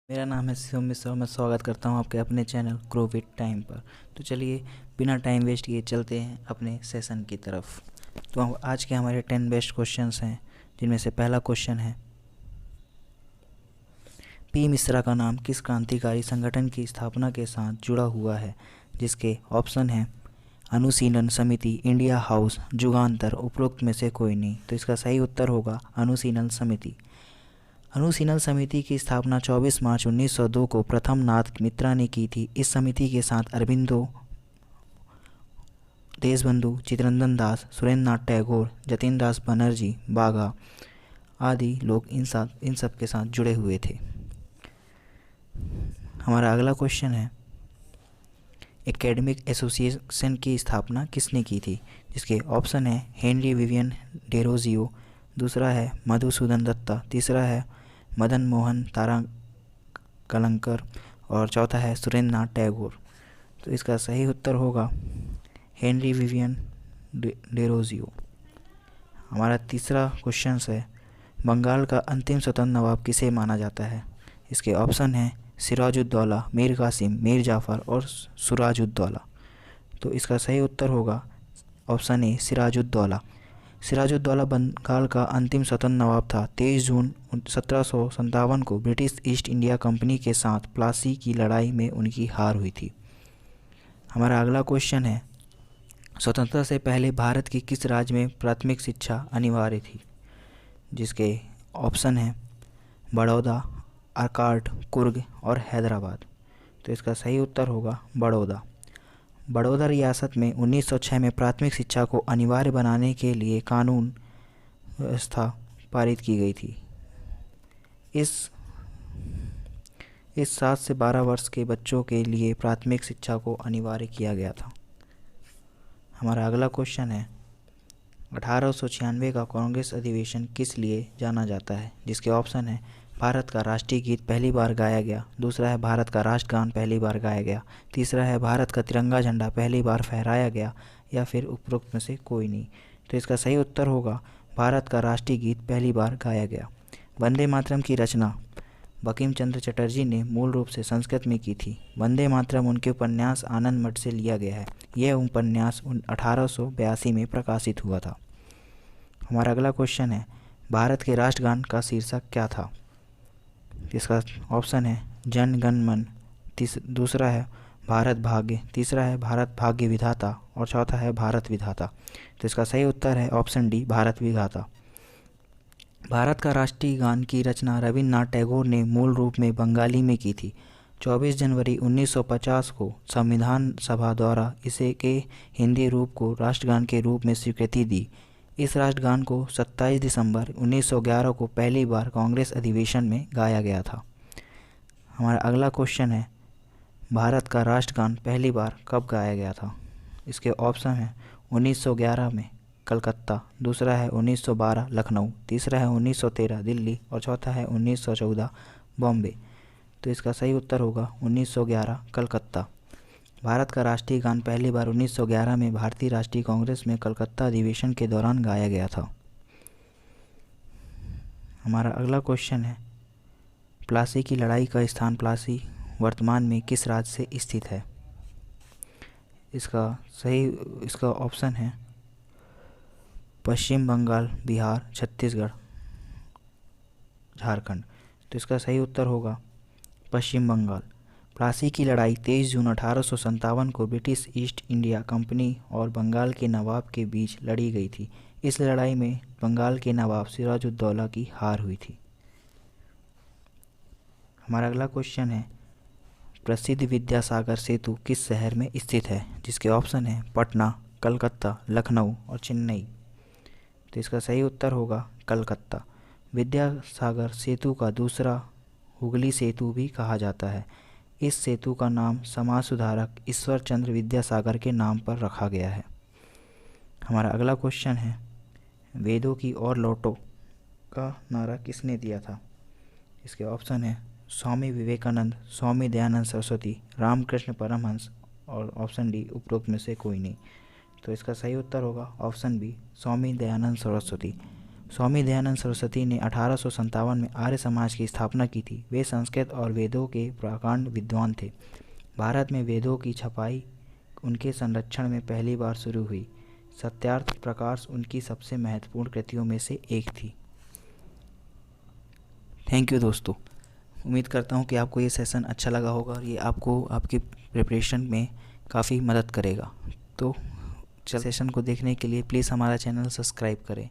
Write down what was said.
मेरा नाम है शिवम मिश्रा और मैं स्वागत करता हूं आपके अपने चैनल ग्रो विद टाइम पर। तो चलिए बिना टाइम वेस्ट किए चलते हैं अपने सेशन की तरफ। तो आज के हमारे 10 बेस्ट क्वेश्चंस हैं, जिनमें से पहला क्वेश्चन है, पी मिश्रा का नाम किस क्रांतिकारी संगठन की स्थापना के साथ जुड़ा हुआ है? जिसके ऑप्शन हैं अनुशीलन समिति, इंडिया हाउस, जुगान्तर, उपरोक्त में से कोई नहीं। तो इसका सही उत्तर होगा अनुशीलन समिति। अनुशीलन समिति की स्थापना 24 मार्च 1902 को प्रथम नाथ मित्रा ने की थी। इस समिति के साथ अरबिंदो, देशबंधु, चित्तरंजन दास, सुरेंद्रनाथ टैगोर, जतीन दास बनर्जी, बाघा आदि लोग इन सब के साथ जुड़े हुए थे। हमारा अगला क्वेश्चन है, एकेडमिक एसोसिएशन की स्थापना किसने की थी? जिसके ऑप्शन है हेनरी विवियन डेरोजियो, दूसरा है मधुसूदन दत्ता, तीसरा है मदन मोहन ताराकलंकर और चौथा है सुरेंद्रनाथ टैगोर। तो इसका सही उत्तर होगा हेनरी विवियन डेरोजियो। हमारा तीसरा क्वेश्चन है, बंगाल का अंतिम स्वतंत्र नवाब किसे माना जाता है? इसके ऑप्शन हैं सिराजुद्दौला, मीर कासिम, मीर जाफ़र और सुराजुद्दौला। तो इसका सही उत्तर होगा ऑप्शन ए सिराजुद्दौला। सिराजुद्दौला बंगाल का अंतिम स्वतंत्र नवाब था। 23 जून 1757 को ब्रिटिश ईस्ट इंडिया कंपनी के साथ प्लासी की लड़ाई में उनकी हार हुई थी। हमारा अगला क्वेश्चन है, स्वतंत्रता से पहले भारत के किस राज्य में प्राथमिक शिक्षा अनिवार्य थी? जिसके ऑप्शन हैं बड़ौदा, आर्काट, कुर्ग और हैदराबाद। तो इसका सही उत्तर होगा बड़ौदा। बड़ौदा रियासत में 1906 में प्राथमिक शिक्षा को अनिवार्य बनाने के लिए कानून व्यवस्था पारित की गई थी। इस 7 से 12 वर्ष के बच्चों के लिए प्राथमिक शिक्षा को अनिवार्य किया गया था। हमारा अगला क्वेश्चन है, 1896 का कांग्रेस अधिवेशन किस लिए जाना जाता है? जिसके ऑप्शन है भारत का राष्ट्रीय गीत पहली बार गाया गया, दूसरा है भारत का राष्ट्रगान पहली बार गाया गया, तीसरा है भारत का तिरंगा झंडा पहली बार फहराया गया, या फिर उपरोक्त में से कोई नहीं। तो इसका सही उत्तर होगा भारत का राष्ट्रीय गीत पहली बार गाया गया। वंदे मातरम की रचना बंकिम चंद्र चटर्जी ने मूल रूप से संस्कृत में की थी। वंदे मातरम उनके उपन्यास आनंद मठ से लिया गया है। यह उपन्यास 1882 में प्रकाशित हुआ था। हमारा अगला क्वेश्चन है, भारत के राष्ट्रगान का शीर्षक क्या था? इसका ऑप्शन है जन गण मन, दूसरा है भारत भाग्य, तीसरा है भारत भाग्य विधाता और चौथा है भारत विधाता। तो इसका सही उत्तर है ऑप्शन डी भारत विधाता। भारत का राष्ट्रीय गान की रचना रविन्द्रनाथ टैगोर ने मूल रूप में बंगाली में की थी। 24 जनवरी 1950 को संविधान सभा द्वारा इसे के हिंदी रूप को राष्ट्रगान के रूप में स्वीकृति दी। इस राष्ट्रगान को 27 दिसंबर 1911 को पहली बार कांग्रेस अधिवेशन में गाया गया था। हमारा अगला क्वेश्चन है, भारत का राष्ट्रगान पहली बार कब गाया गया था? इसके ऑप्शन हैं 1911 में कलकत्ता, दूसरा है 1912 लखनऊ, तीसरा है 1913 दिल्ली और चौथा है 1914 बॉम्बे। तो इसका सही उत्तर होगा 1911 कलकत्ता। भारत का राष्ट्रीय गान पहली बार 1911 में भारतीय राष्ट्रीय कांग्रेस में कलकत्ता अधिवेशन के दौरान गाया गया था। हमारा अगला क्वेश्चन है, प्लासी की लड़ाई का स्थान प्लासी वर्तमान में किस राज्य से स्थित है? इसका ऑप्शन है पश्चिम बंगाल, बिहार, छत्तीसगढ़, झारखंड। तो इसका सही उत्तर होगा पश्चिम बंगाल। प्लासी की लड़ाई 23 जून 1857 को ब्रिटिश ईस्ट इंडिया कंपनी और बंगाल के नवाब के बीच लड़ी गई थी। इस लड़ाई में बंगाल के नवाब सिराजुद्दौला की हार हुई थी। हमारा अगला क्वेश्चन है, प्रसिद्ध विद्यासागर सेतु किस शहर में स्थित है? जिसके ऑप्शन है पटना, कलकत्ता, लखनऊ और चेन्नई। तो इसका सही उत्तर होगा कलकत्ता। विद्यासागर सेतु का दूसरा हुगली सेतु भी कहा जाता है। इस सेतु का नाम समाज सुधारक ईश्वर चंद्र विद्यासागर के नाम पर रखा गया है। हमारा अगला क्वेश्चन है, वेदों की ओर लौटो का नारा किसने दिया था? इसके ऑप्शन है स्वामी विवेकानंद, स्वामी दयानंद सरस्वती, रामकृष्ण परमहंस और ऑप्शन डी उपरोक्त में से कोई नहीं। तो इसका सही उत्तर होगा ऑप्शन बी स्वामी दयानंद सरस्वती। स्वामी दयानंद सरस्वती ने 1857 में आर्य समाज की स्थापना की थी। वे संस्कृत और वेदों के प्रकांड विद्वान थे। भारत में वेदों की छपाई उनके संरक्षण में पहली बार शुरू हुई। सत्यार्थ प्रकाश उनकी सबसे महत्वपूर्ण कृतियों में से एक थी। थैंक यू दोस्तों। उम्मीद करता हूँ कि आपको ये सेशन अच्छा लगा होगा और ये आपको आपकी प्रिपरेशन में काफ़ी मदद करेगा। तो सेशन को देखने के लिए प्लीज़ हमारा चैनल सब्सक्राइब करें।